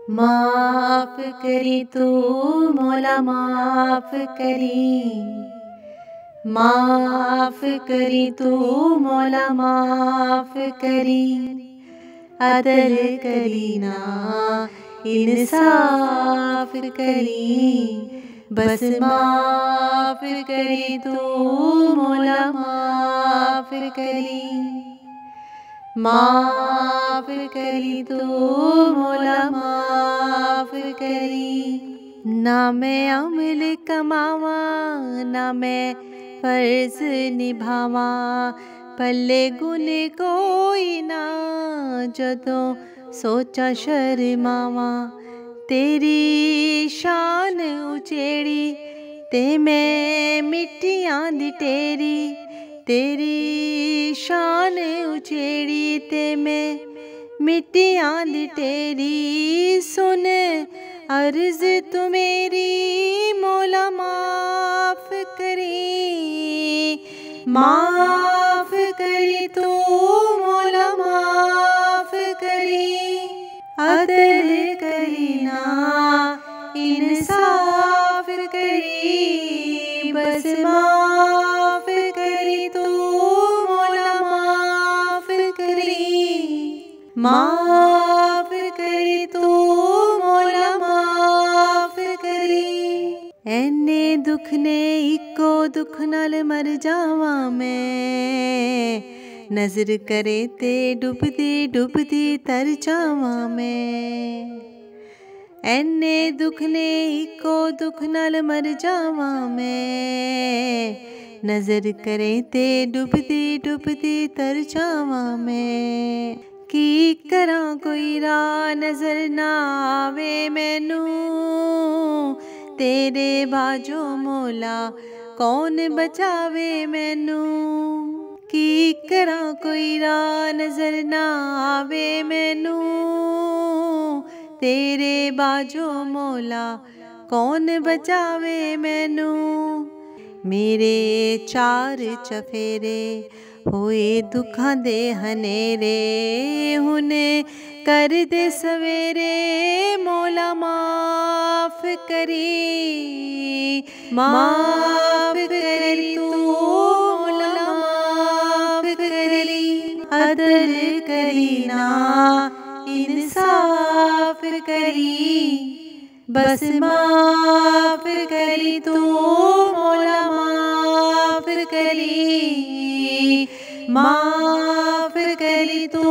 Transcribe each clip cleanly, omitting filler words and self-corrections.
माफ करी तू मौला माफ करी, माफ करी तू मौला माफ करी। अदल करी ना इंसाफ करी, बस माफ करी तू मौला माफ करी। माफ करी तू मौला माफ करी। ना मैं अमल कमावा ना मैं फर्ज निभावा, पल्ले गुन कोई ना जदों सोचा शर्मावा। तेरी शान उचेड़ी ते मैं मिट्टियां दी टेरी, तेरी शान उचेड़ी ते मैं मिट्टियां दी टेरी। सुन अर्ज तू मेरी मौला माफ करी, माफ करी तू मौला माफ करी। अदल करी ना इंसाफ करी, बस माफ करी तू मौला माफ करी। माफ करी तू मौला माफ करी। ऐने दुख ने इको दुख नाल मर जावा मैं, नजर करे ते डुबदी डुबदी तर जावा मैं। ऐने दुख ने इको दुख नाल मर जावा मैं, नजर करे ते डुबदी डुबदी तर जावा मैं। की करा कोई राह नजर ना आवे मैनू, तेरे बाजो मौला कौन बचावे मैनू। की करा कोई राह नजर ना आवे मैनू, तेरे बाजो मौला कौन बचावे मैनू। मेरे चार चफेरे होए दुखां दे हनेरे, हुने कर दे सवेरे मौला माफ करी। माफ करी तू मौला माफ करी। अदल करी ना इंसाफ करी, बस माफ करी तू मौला माफ करी। माफ करी तू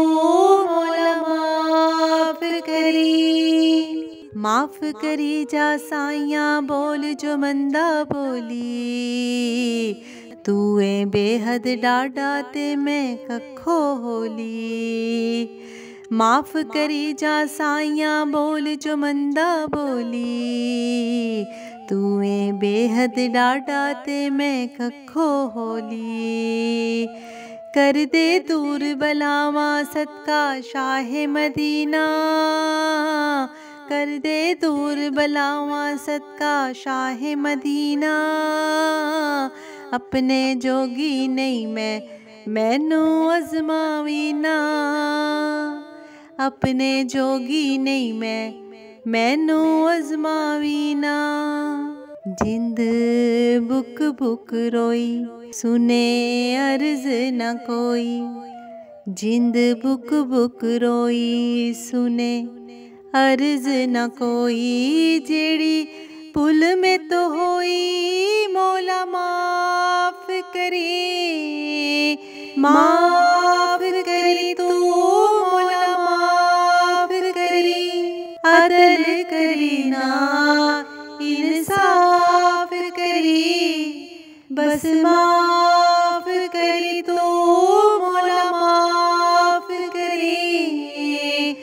मौला माफ करी। माफ करी जा साइयां बोल जो मंदा बोली, तू ए बेहद डाडा ते मैं कखो होली। माफ करी जा साइयां बोल जो मंदा बोली, तू ए बेहद डाडा ते मैं कखो होली। कर दे दूर बलावा सदका शाहे मदीना, कर दे दूर बलावा सदका शाहे मदीना। अपने जोगी नहीं मैनू अजमावी ना, अपने जोगी नहीं मैनू अजमावी ना। जिंद बुक बुक रोई सुने अर्ज न कोई, जिंद बुक बुक रोई सुने अर्ज न कोई। जेड़ी पुल में तो होई मौला माफ करी, माफ करी तू मौला माफ करी। अदल करी ना इंसाफ करी, बस माफ करी तू मौला माफ करी।